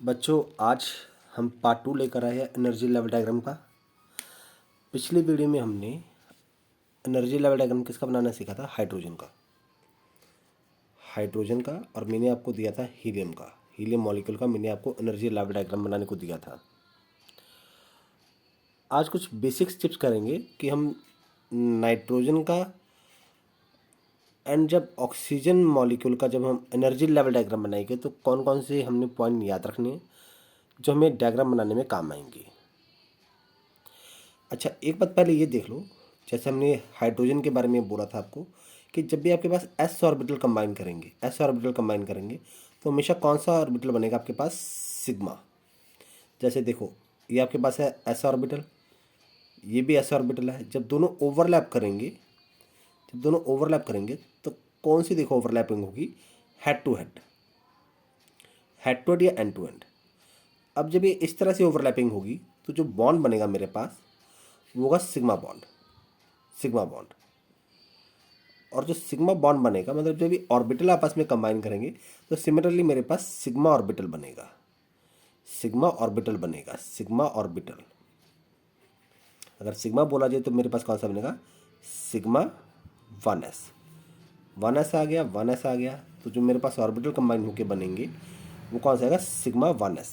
बच्चों, आज हम पार्ट 2 लेकर आए हैं एनर्जी लेवल डायग्राम का। पिछली वीडियो में हमने एनर्जी लेवल डायग्राम किसका बनाना सीखा था? हाइड्रोजन का। और मैंने आपको दिया था हीलियम मॉलिक्यूल का मैंने आपको एनर्जी लेवल डायग्राम बनाने को दिया था। आज कुछ बेसिक स्टेप्स करेंगे कि हम नाइट्रोजन का एंड जब ऑक्सीजन मॉलिक्यूल का जब हम एनर्जी लेवल डायग्राम बनाएंगे तो कौन कौन से हमने पॉइंट याद रखने हैं जो हमें डायग्राम बनाने में काम आएंगे। अच्छा, एक बात पहले ये देख लो, जैसे हमने हाइड्रोजन के बारे में बोला था आपको कि जब भी आपके पास एस ऑर्बिटल कंबाइन करेंगे तो हमेशा कौन सा ऑर्बिटल बनेगा आपके पास? सिग्मा। जैसे देखो, ये आपके पास है एस ऑर्बिटल, ये भी एस ऑर्बिटल है। जब दोनों ओवरलैप करेंगे तो कौन सी देखो ओवरलैपिंग होगी? हेड टू हेड या एंड टू एंड। अब जब ये इस तरह से ओवरलैपिंग होगी तो जो बॉन्ड बनेगा मेरे पास वो होगा सिग्मा बॉन्ड। और जो सिग्मा बॉन्ड बनेगा मतलब जब भी ऑर्बिटल आपस में कंबाइन करेंगे तो सिमिलरली मेरे पास सिग्मा ऑर्बिटल बनेगा। अगर सिग्मा बोला जाए तो मेरे पास कौन सा बनेगा? सिग्मा 1s आ गया। तो जो मेरे पास ऑर्बिटल कंबाइन होकर बनेंगे वो कौन सा आएगा? Sigma 1s।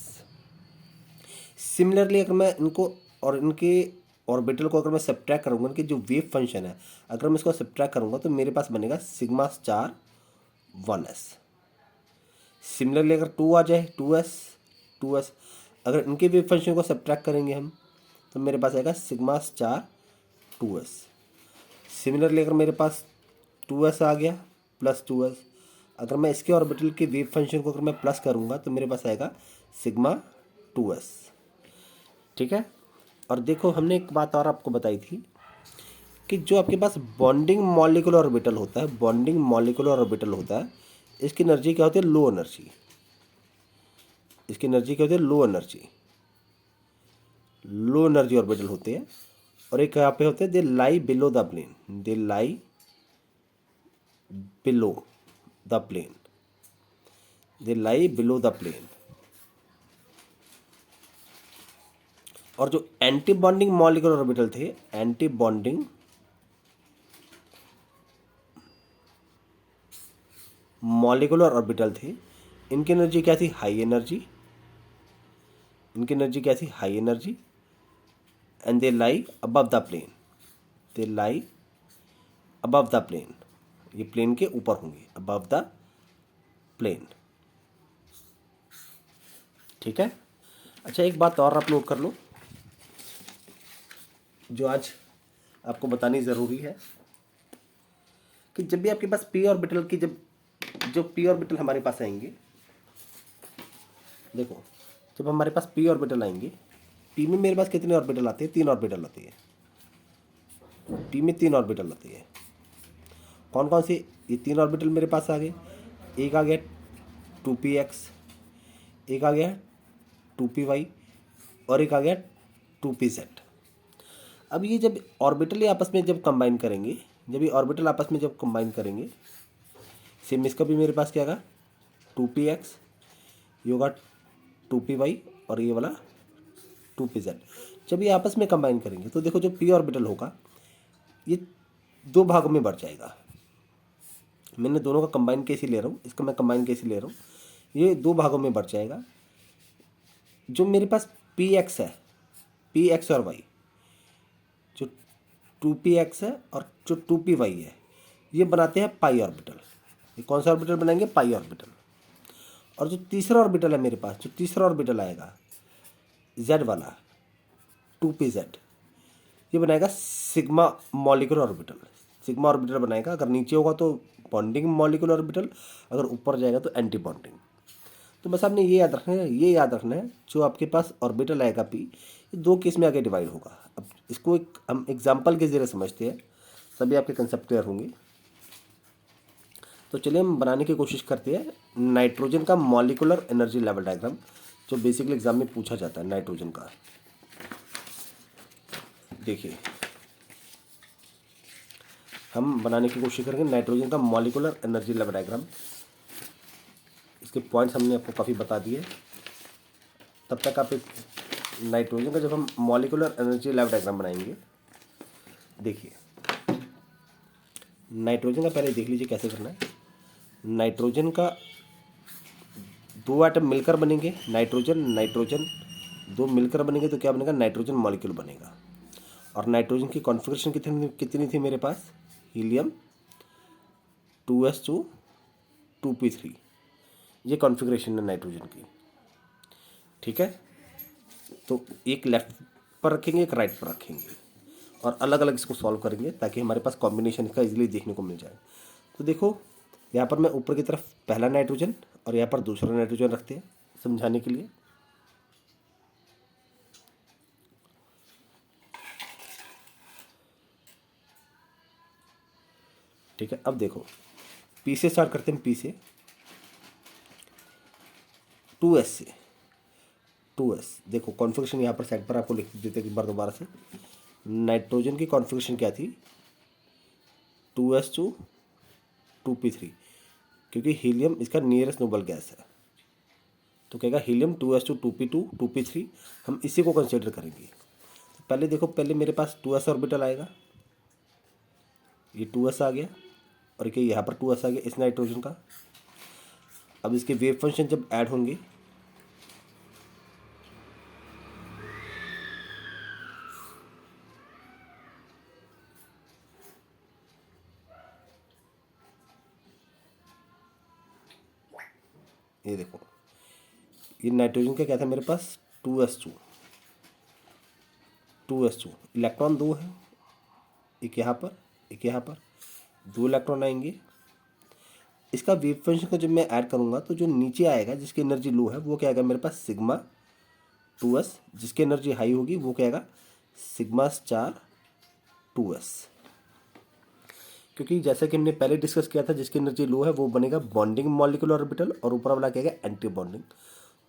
सिमिलरली अगर मैं इनको और इनके ऑर्बिटल को अगर मैं सब्ट्रैक्ट करूँगा, इनकी जो वेव फंक्शन है अगर मैं इसको सब्ट्रैक्ट करूँगा तो मेरे पास बनेगा सिग्मा स्टार 1s। सिमिलरली अगर 2 आ जाए 2s, अगर इनके वेव फंक्शन को सब्ट्रैक्ट करेंगे हम तो मेरे पास आएगा सिग्मा स्टार 2s। सिमिलरली अगर मेरे पास 2s आ गया प्लस 2s, अगर मैं इसके ऑर्बिटल के वेव फंक्शन को अगर मैं प्लस करूँगा तो मेरे पास आएगा सिग्मा 2s। ठीक है। और देखो, हमने एक बात और आपको बताई थी कि जो आपके पास बॉन्डिंग मॉलिक्यूलर ऑर्बिटल होता है, इसकी एनर्जी क्या होती है? लो एनर्जी ऑर्बिटल होते हैं। और एक यहाँ पे होते हैं दे लाई बिलो द प्लेन। और जो एंटी बॉन्डिंग मॉलिक्यूलर ऑर्बिटल थे, इनकी एनर्जी क्या थी? High energy. And they lie above the plane. ये प्लेन के ऊपर होंगे, अबव द प्लेन। ठीक है। अच्छा, एक बात और आप नोट कर लो जो आज आपको बतानी ज़रूरी है कि जब भी आपके पास पी ऑर्बिटल की जो पी ऑर्बिटल हमारे पास आएंगे, देखो जब हमारे पास पी ऑर्बिटल आएंगे, पी में मेरे पास कितने ऑर्बिटल आते हैं? 3 ऑर्बिटल आते हैं। पी में 3 ऑर्बिटल आते हैं। कौन कौन से? ये 3 ऑर्बिटल मेरे पास आ गए। एक आ गया 2px, एक आ गया 2py और एक आ गया 2pz। अब ये जब ऑर्बिटल आपस में जब कंबाइन करेंगे, सेम इसका भी मेरे पास क्या आएगा? 2px, ये होगा 2py और ये वाला 2pz। जब ये आपस में कंबाइन करेंगे तो देखो जो पी ऑर्बिटल होगा ये 2 भागों में बढ़ जाएगा। मैंने दोनों का कंबाइन केस ही ले रहा हूँ, इसका मैं कंबाइन केस ही ले रहा हूँ। ये 2 भागों में बढ़ जाएगा। जो मेरे पास px है, px और y, जो 2px है और जो 2py है, ये बनाते हैं पाई ऑर्बिटल। ये कौन सा ऑर्बिटल बनाएंगे? पाई ऑर्बिटल। और जो तीसरा ऑर्बिटल है मेरे पास, जो तीसरा ऑर्बिटल आएगा z वाला 2pz, ये बनाएगा सिग्मा मॉलिक्यूलर ऑर्बिटल बनाएगा। अगर नीचे होगा तो बॉन्डिंग मॉलिक्यूलर ऑर्बिटल, अगर ऊपर जाएगा तो एंटी बॉन्डिंग। तो बस आपने ये याद रखना है जो आपके पास ऑर्बिटल आएगा पी, ये 2 केस में आगे डिवाइड होगा। अब इसको हम एग्जाम्पल के जरिए समझते हैं, सभी आपके कंसेप्ट क्लियर होंगे। तो चलिए हम बनाने की कोशिश करते हैं नाइट्रोजन का मॉलिक्यूलर एनर्जी लेवल डायग्राम, जो बेसिकली एग्जाम में पूछा जाता है नाइट्रोजन का। देखिए, हम बनाने की कोशिश करेंगे नाइट्रोजन का मॉलिक्यूलर एनर्जी लेवल डायग्राम। इसके पॉइंट्स हमने आपको काफ़ी बता दिए। तब तक आप एक नाइट्रोजन का जब हम मॉलिक्यूलर एनर्जी लैब डायग्राम बनाएंगे, देखिए नाइट्रोजन का पहले देख लीजिए कैसे करना है। नाइट्रोजन का दो एटम मिलकर बनेंगे, नाइट्रोजन नाइट्रोजन दो मिलकर बनेंगे तो क्या बनेगा, नाइट्रोजन मॉलिक्यूल बनेगा। और नाइट्रोजन की कॉन्फ़िगरेशन कितनी थी मेरे पास, हीलियम 2s2 2p3, ये कॉन्फ़िगरेशन है नाइट्रोजन की। ठीक है, तो एक लेफ्ट पर रखेंगे, एक राइट पर रखेंगे और अलग अलग इसको सॉल्व करेंगे ताकि हमारे पास कॉम्बिनेशन का इजीली देखने को मिल जाए। तो देखो यहाँ पर मैं ऊपर की तरफ पहला नाइट्रोजन और यहाँ पर दूसरा नाइट्रोजन रखते हैं समझाने के लिए। ठीक है, अब देखो पी से स्टार्ट करते हैं, पी से 2s से 2s। देखो कॉन्फ़िगरेशन यहाँ पर साइड पर आपको लिख देते हैं एक बार दोबारा से। नाइट्रोजन की कॉन्फ़िगरेशन क्या थी, 2s2 2p3, क्योंकि हीलियम इसका नियरेस्ट नोबल गैस है तो कहेगा हीलियम 2s2 2p2 2p3, हम इसी को कंसिडर करेंगे। तो पहले देखो, पहले मेरे पास 2s ऑर्बिटल आएगा, ये 2s आ गया और ये यहाँ पर 2s आ गया इस नाइट्रोजन का। अब इसके वेव फंक्शन जब ऐड होंगे, ये देखो ये नाइट्रोजन का क्या था मेरे पास, 2s2 2s2, इलेक्ट्रॉन दो है, एक यहाँ पर एक यहाँ पर, दो इलेक्ट्रॉन आएंगे। इसका वेव फंक्शन को जब मैं ऐड करूँगा तो जो नीचे आएगा जिसकी एनर्जी लो है वो क्या आएगा मेरे पास, सिग्मा 2s, जिसकी एनर्जी हाई होगी वो क्या आएगा, सिग्मा स्टार 2s। क्योंकि जैसा कि हमने पहले डिस्कस किया था जिसकी एनर्जी लो है वो बनेगा बॉन्डिंग मॉलिक्यूलर ऑर्बिटल और ऊपर वाला क्या है, एंटी बॉन्डिंग।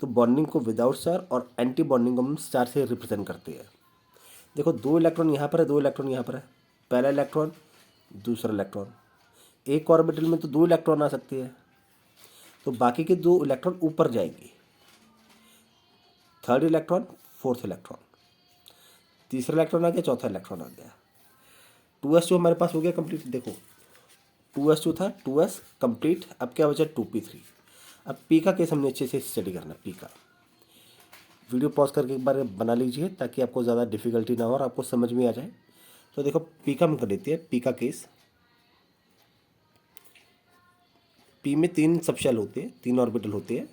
तो बॉन्डिंग को विदाउट स्टार और एंटी बॉन्डिंग को हम स्टार से रिप्रेजेंट करते हैं। देखो दो इलेक्ट्रॉन यहाँ पर है, दो इलेक्ट्रॉन यहाँ पर है, पहला इलेक्ट्रॉन दूसरा इलेक्ट्रॉन, एक ऑर्बिटल में तो दो इलेक्ट्रॉन आ सकते हैं तो बाकी के दो इलेक्ट्रॉन ऊपर जाएंगे, थर्ड इलेक्ट्रॉन फोर्थ इलेक्ट्रॉन, तीसरा इलेक्ट्रॉन आ गया, चौथा इलेक्ट्रॉन आ गया। 2s2 हमारे पास हो गया कंप्लीट। देखो 2s2 था, 2s कंप्लीट। अब क्या बचा, 2p3। अब पी का केस हमने अच्छे से स्टडी करना, पी का। वीडियो पॉज करके एक बार बना लीजिए ताकि आपको ज़्यादा डिफिकल्टी ना हो और आपको समझ में आ जाए। तो देखो पी का हम कर देते हैं, पी का केस। पी में तीन सबशेल होते हैं, तीन ऑर्बिटल होते हैं।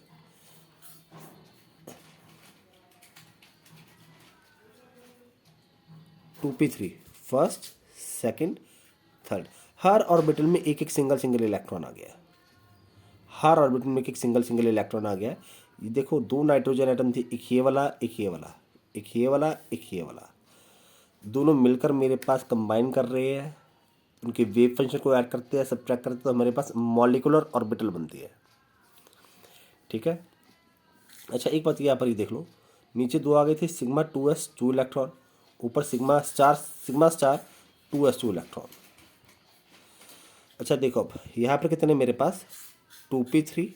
Two p three, first second third, हर ऑर्बिटल में एक एक सिंगल इलेक्ट्रॉन आ गया, हर ऑर्बिटल में एक एक सिंगल इलेक्ट्रॉन आ गया। ये देखो दो नाइट्रोजन एटम थे, एक ये वाला एक ये वाला, एक ये वाला एक ये वाला, दोनों मिलकर मेरे पास कंबाइन कर रहे हैं, उनके वेव फंक्शन को ऐड करते हैं, सब्ट्रैक्ट करते हैं तो हमारे पास मॉलिक्यूलर ऑर्बिटल बनती है। ठीक है, अच्छा एक बात यहाँ पर ही देख लो, नीचे दो आ गए थे, सिग्मा 2s 2 इलेक्ट्रॉन, ऊपर सिग्मा स्टार 2s 2 इलेक्ट्रॉन। अच्छा देखो अब यहाँ पर कितने मेरे पास, 2p3,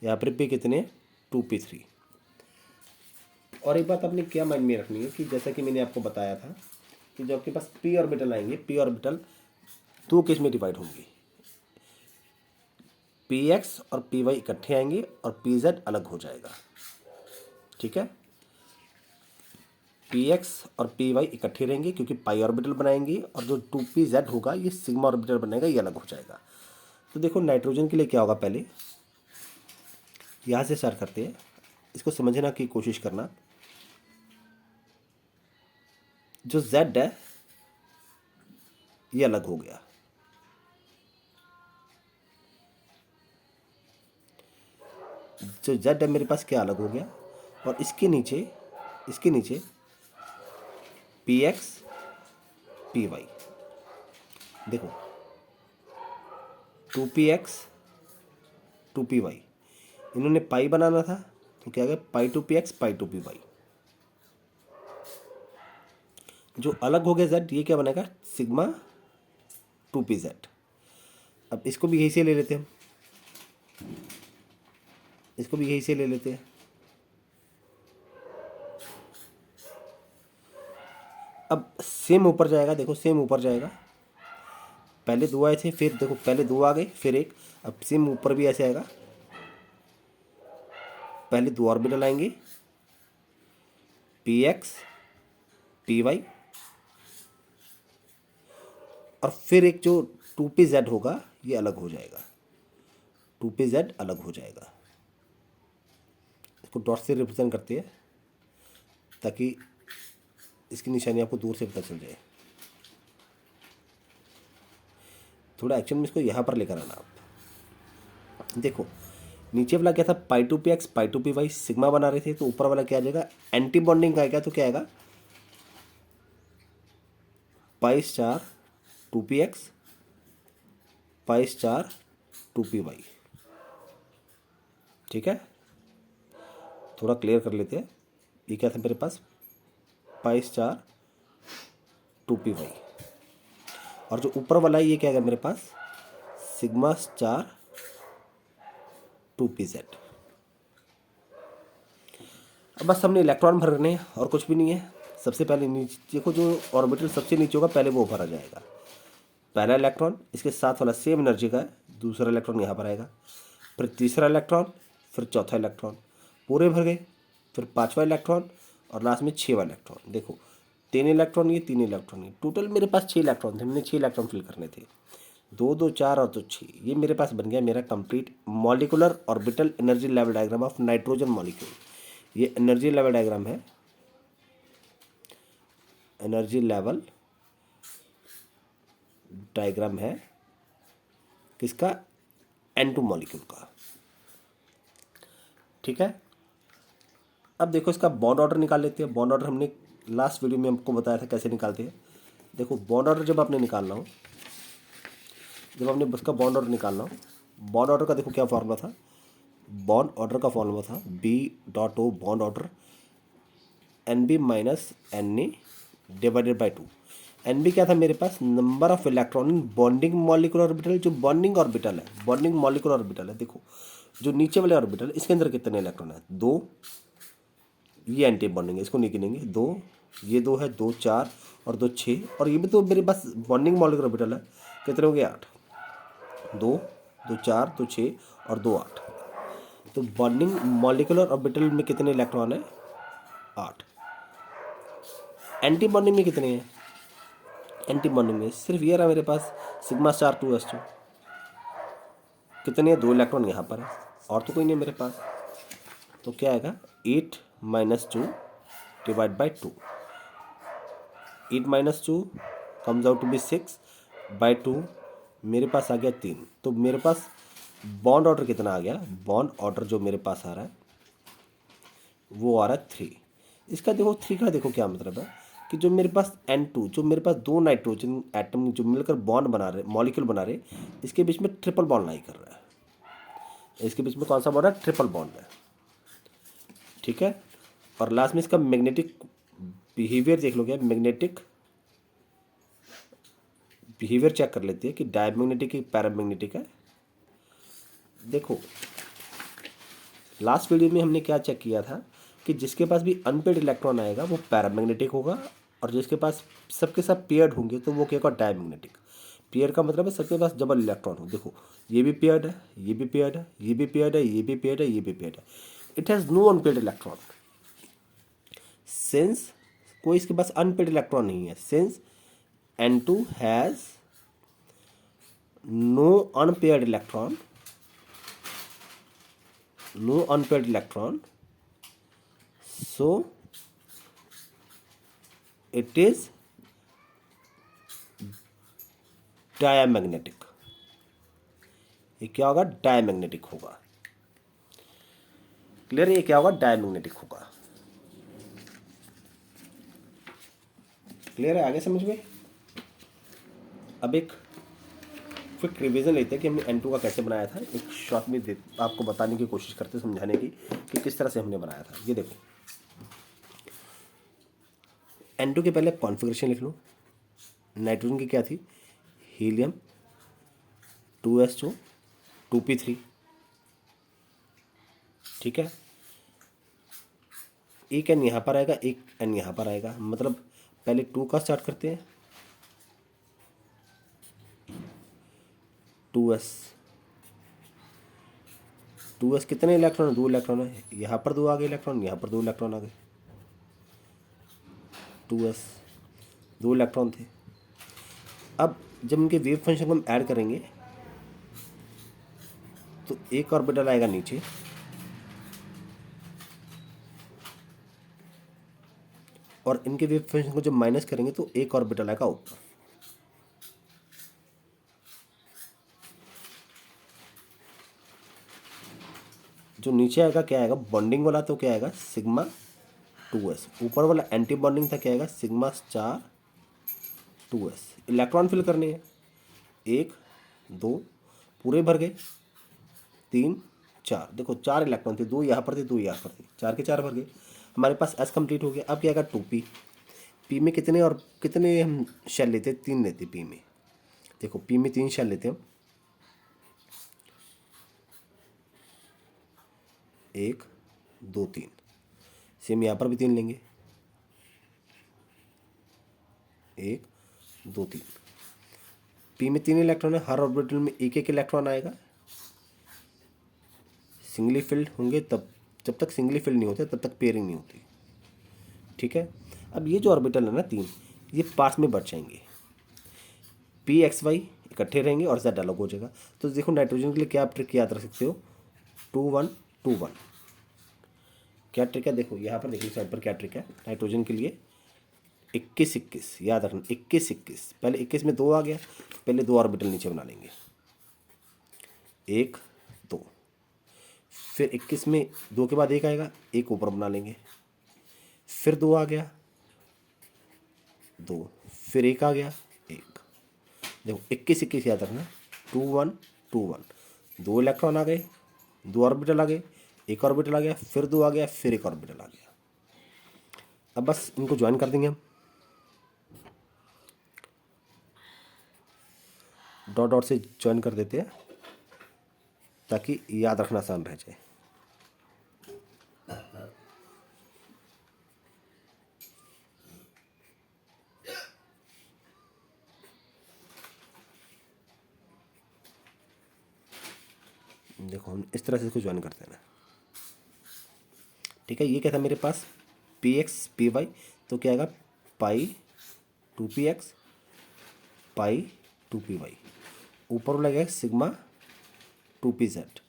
यहाँ पर भी कितने, 2p3। और एक बात आपने क्या माइंड में रखनी है कि जैसा कि मैंने आपको बताया था कि जब आपके पास पी ऑर्बिटल आएंगे, पी ऑर्बिटल दो केस में डिवाइड होंगे, पी एक्स और पी वाई इकट्ठे आएंगे और पी जेड अलग हो जाएगा। ठीक है, पी एक्स और पी वाई इकट्ठे रहेंगे क्योंकि पाई ऑर्बिटल बनाएंगे और जो 2p जेड होगा ये सिग्मा ऑर्बिटल बनेगा, ये अलग हो जाएगा। तो देखो नाइट्रोजन के लिए क्या होगा, पहले यहाँ से स्टार्ट करते हैं, इसको समझना की कोशिश करना। जो जेड है ये अलग हो गया, जो जेड है मेरे पास क्या अलग हो गया, और इसके नीचे पी एक्स पी वाई। देखो 2px 2py, इन्होंने पाई बनाना था तो क्या गया, पाई 2px पाई 2py। जो अलग हो गया जेड, ये क्या बनेगा, सिग्मा 2pz। अब इसको भी यही से ले लेते हैं हम, इसको भी यही से ले लेते हैं। अब सेम ऊपर जाएगा, देखो सेम ऊपर जाएगा, पहले दो आए थे, फिर देखो पहले दो आ गए, फिर एक, अब सेम ऊपर भी ऐसे आएगा, पहले दो ऑर्बिटल आएंगे, पी एक्स पी वाई, और फिर एक जो टू पी जेड होगा ये अलग हो जाएगा, टू पी जेड अलग हो जाएगा। इसको डॉट से रिप्रेजेंट करते हैं ताकि इसकी निशानी आपको दूर से पता चल जाए। थोड़ा एक्शन में इसको यहाँ पर लेकर आना आप। देखो नीचे वाला क्या था, pi two p x pi two p y sigma बना रहे थे, तो ऊपर वाला क्या आ जाएगा, एंटी बॉन्डिंग का आएगा, तो क्या आएगा, pi star two p x pi star two p y. ठीक है, थोड़ा क्लियर कर लेते हैं। ये क्या था मेरे पास, pi star two p y, और जो ऊपर वाला है ये क्या है मेरे पास, sigma star two p z. अब बस हमने इलेक्ट्रॉन भरने हैं और कुछ भी नहीं है। सबसे पहले नीचे देखो, जो ऑर्बिटल सबसे नीचे होगा पहले वो भरा जाएगा, पहला इलेक्ट्रॉन इसके साथ वाला सेम एनर्जी का है, दूसरा इलेक्ट्रॉन यहाँ पर आएगा, फिर तीसरा इलेक्ट्रॉन, फिर चौथा इलेक्ट्रॉन, पूरे भर गए, फिर पांचवा इलेक्ट्रॉन, और लास्ट में छठवां इलेक्ट्रॉन। देखो तीन इलेक्ट्रॉन ये, तीन इलेक्ट्रॉन ये, टोटल मेरे पास 6 इलेक्ट्रॉन थे, मैंने 6 इलेक्ट्रॉन फिल करने थे, 2 2 4 और 2 6। ये मेरे पास बन गया मेरा complete molecular orbital energy level diagram of nitrogen molecule. ये एनर्जी लेवल डायग्राम है, एनर्जी लेवल डायग्राम है किसका, N2 मॉलिक्यूल का। ठीक है, अब देखो इसका बॉन्ड ऑर्डर निकाल लेते हैं। बॉन्ड ऑर्डर हमने लास्ट वीडियो में हमको बताया था कैसे निकालते हैं। देखो बॉन्ड ऑर्डर जब आपने निकालना हो, जब आपने उसका बॉन्ड ऑर्डर निकालना हो, बॉन्ड ऑर्डर का देखो क्या फॉर्मूला था, बॉन्ड ऑर्डर का फॉर्मूला था B.O bond order NB minus NA divided by 2। NB क्या था मेरे पास, number of electron in bonding molecular orbital, जो बॉन्डिंग ऑर्बिटल है, बॉन्डिंग मॉलिक्यूलर ऑर्बिटल है। देखो जो नीचे वाले ऑर्बिटल इसके अंदर कितने इलेक्ट्रॉन है, 2, ये एंटी बॉन्डिंग है, इसको नहीं गिनेंगे, 2, ये 2 है, 2 4 और 2 6, और ये भी तो मेरे पास बॉन्डिंग मॉलिक्यूलर ऑर्बिटल है, कितने हो गए 8, 2 2 4 2 6 और 2 8। तो बॉन्डिंग मॉलिक्यूलर ऑर्बिटल में कितने इलेक्ट्रॉन है, 8। एंटी बॉन्डिंग में कितने हैं, एंटी बॉन्डिंग में सिर्फ ये रहा मेरे पास सिग्मा स्टार 2s2, कितने, 2 इलेक्ट्रॉन यहाँ पर है, और तो कोई नहीं मेरे पास। तो क्या आएगा, 8 minus 2 divide by 2, 8 minus 2 comes out to be 6 by 2, मेरे पास आ गया 3। तो मेरे पास बॉन्ड ऑर्डर कितना आ गया, बॉन्ड ऑर्डर जो मेरे पास आ रहा है वो आ रहा है 3। इसका देखो 3 का देखो क्या मतलब है कि जो मेरे पास N2, जो मेरे पास 2 नाइट्रोजन एटम जो मिलकर बॉन्ड बना रहे, मॉलिक्यूल बना रहे, इसके बीच में ट्रिपल बॉन्ड लाई कर रहा है, इसके बीच में कौन सा बॉन्ड है, ट्रिपल बॉन्ड है। ठीक है, और लास्ट में इसका मैग्नेटिक बिहेवियर देख लो, क्या मैग्नेटिक बिहेवियर चेक कर लेते हैं कि डायमैग्नेटिक है पैरामैग्नेटिक है। देखो लास्ट वीडियो में हमने क्या चेक किया था कि जिसके पास भी अनपेड इलेक्ट्रॉन आएगा वो पैरामैग्नेटिक होगा, और जिसके पास सबके सब पेयर्ड होंगे तो वो क्या होगा, डायमैग्नेटिक। पेयर का मतलब है सबके पास डबल इलेक्ट्रॉन हो। देखो ये भी पेयर्ड है, ये भी पेयर्ड है, ये भी पेयर्ड है, ये भी पेयर्ड है, ये भी पेयर्ड है। It has no unpaired electron, since कोई इसके पास अनपेड इलेक्ट्रॉन नहीं है, since N2 has no unpaired electron, no unpaired electron, so it is diamagnetic। ये क्या होगा, डायमैग्नेटिक होगा। क्लियर, ये क्या होगा, डायमैग्नेटिक होगा। क्लियर है, आगे समझ में। अब एक क्विक रिवीजन लेते हैं कि हमने N2 का कैसे बनाया था, एक शॉर्ट में आपको बताने की कोशिश करते हैं, समझाने की कि किस तरह से हमने बनाया था। ये देखो N2 के पहले कॉन्फ़िगरेशन लिख लो। नाइट्रोजन की क्या थी, हीलियम 2s2 2p3। ठीक है, एक N यहाँ पर आएगा, एक N यहाँ पर आएगा, मतलब पहले 2 का स्टार्ट करते हैं, 2s। 2s कितने इलेक्ट्रॉन है? 2 इलेक्ट्रॉन है। यहाँ पर 2 आ गए इलेक्ट्रॉन, यहाँ पर 2 इलेक्ट्रॉन आ गए। 2s 2 इलेक्ट्रॉन थे। अब जब इनके वेव फंक्शन को हम ऐड करेंगे तो एक ऑर्बिटल आएगा नीचे और इनके वेव फंक्शन को जब माइनस करेंगे तो एक ऑर्बिटल आएगा ऊपर। जो नीचे आएगा क्या आएगा? बॉन्डिंग वाला तो क्या आएगा? Sigma 2s। ऊपर वाला एंटी बॉन्डिंग था, क्या आएगा? Sigma star 2s। Electron fill करने हैं, 1 2 पूरे भर गए, 3 4। देखो 4 इलेक्ट्रॉन थे, 2 यहाँ पर थे, 2 यहाँ पर थे, 4 के 4 भर गए। हमारे पास s कंप्लीट हो गया। अब क्या आएगा? 2p। p में कितने और कितने हम शेल लेते हैं? 3 लेते p में। देखो p में 3 शेल लेते हैं हम, 1 2 3। सेम यहाँ पर भी 3 लेंगे, 1 2 3। p में 3 इलेक्ट्रॉन है, हर ऑर्बिटल में एक एक इलेक्ट्रॉन आएगा। सिंगली फिल्ड होंगे तब, जब तक सिंगली फिल्ड नहीं होते तब तक पेयरिंग नहीं होती। ठीक है। अब ये जो ऑर्बिटल है ना 3, ये पार्ट्स में बढ़ जाएंगे। पी एक्स वाई इकट्ठे रहेंगे और जेड अलग हो जाएगा। तो देखो नाइट्रोजन के लिए क्या आप ट्रिक याद रख सकते हो? 2 1 2 1। क्या ट्रिक है? देखो यहाँ पर देखिए साइड पर क्या ट्रिक है नाइट्रोजन के लिए। 21 21 याद रखना, 21 21। पहले 21 में 2 आ गया, पहले 2 ऑर्बिटल नीचे बना लेंगे, 1 2। फिर 21 में 2 के बाद 1 आएगा, 1 ऊपर बना लेंगे, फिर 2 आ गया, 2, फिर 1 आ गया, 1। देखो 21 21 याद रखना, 2 1 2 1। 2 इलेक्ट्रॉन आ गए, 2 ऑर्बिटल आ गए, 1 ऑर्बिटल आ गया, फिर 2 आ गया, फिर 1 ऑर्बिटल आ गया। अब बस इनको ज्वाइन कर देंगे हम, डॉट डॉट से ज्वाइन कर देते हैं ताकि याद रखना आसान रह जाए। देखो हम इस तरह से इसको ज्वाइन करते हैं ना। ठीक है। ये क्या था मेरे पास? पी एक्स पी वाई, तो क्या आएगा? पाई 2px पाई 2py। ऊपर लगेगा सिग्मा 2pz।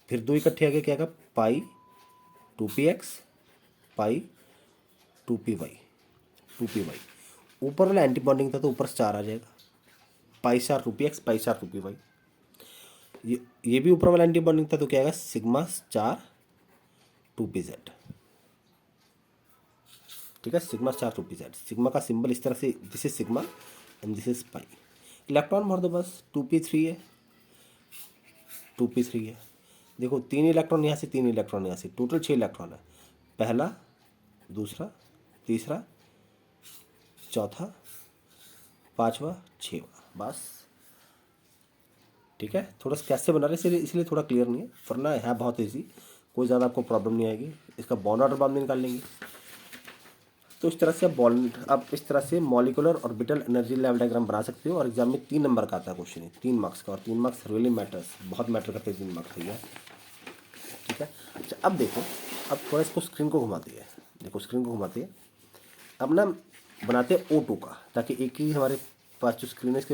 फिर 2 इकट्ठे आ गए, क्या आएगा? पाई 2px पाई 2py। ऊपर वाला एंटी बॉन्डिंग था तो ऊपर स्टार आ जाएगा, pi star 2px pi star 2py। ये भी ऊपर वाला एंटी बॉन्डिंग था तो क्या आएगा? Sigma star 2pz। ठीक है, सिग्मा स्टार 2pz। सिग्मा का सिंबल इस तरह से, this is sigma and this is pi. Electron भर दो बस, 2p3 है, 2p3 है। देखो 3 इलेक्ट्रॉन यहाँ से, 3 इलेक्ट्रॉन यहाँ से, टोटल 6 इलेक्ट्रॉन है। पहला, दूसरा, तीसरा, चौथा, पांचवा, छठवां, बस। ठीक है। थोड़ा कैसे बना रहे इसलिए थोड़ा क्लियर नहीं है, वरना है बहुत ईजी, कोई ज़्यादा आपको प्रॉब्लम नहीं आएगी। इसका बॉन्ड ऑर्डर बाद में निकाल लेंगे। तो इस तरह से आप इस तरह से molecular orbital energy level diagram बना सकते हो। और एग्जाम में 3 नंबर का आता है क्वेश्चन है, 3 मार्क्स का। और 3 मार्क्स रियली मैटर्स, बहुत मैटर करते हैं 3 मार्क्स भैया। ठीक है। अच्छा अब देखो, अब थोड़ा इसको स्क्रीन को घुमाते हैं। देखो स्क्रीन को घुमाते हैं। अब ना बनाते हैं O2 का, ताकि एक ही हमारे पास जो स्क्रीन है इसके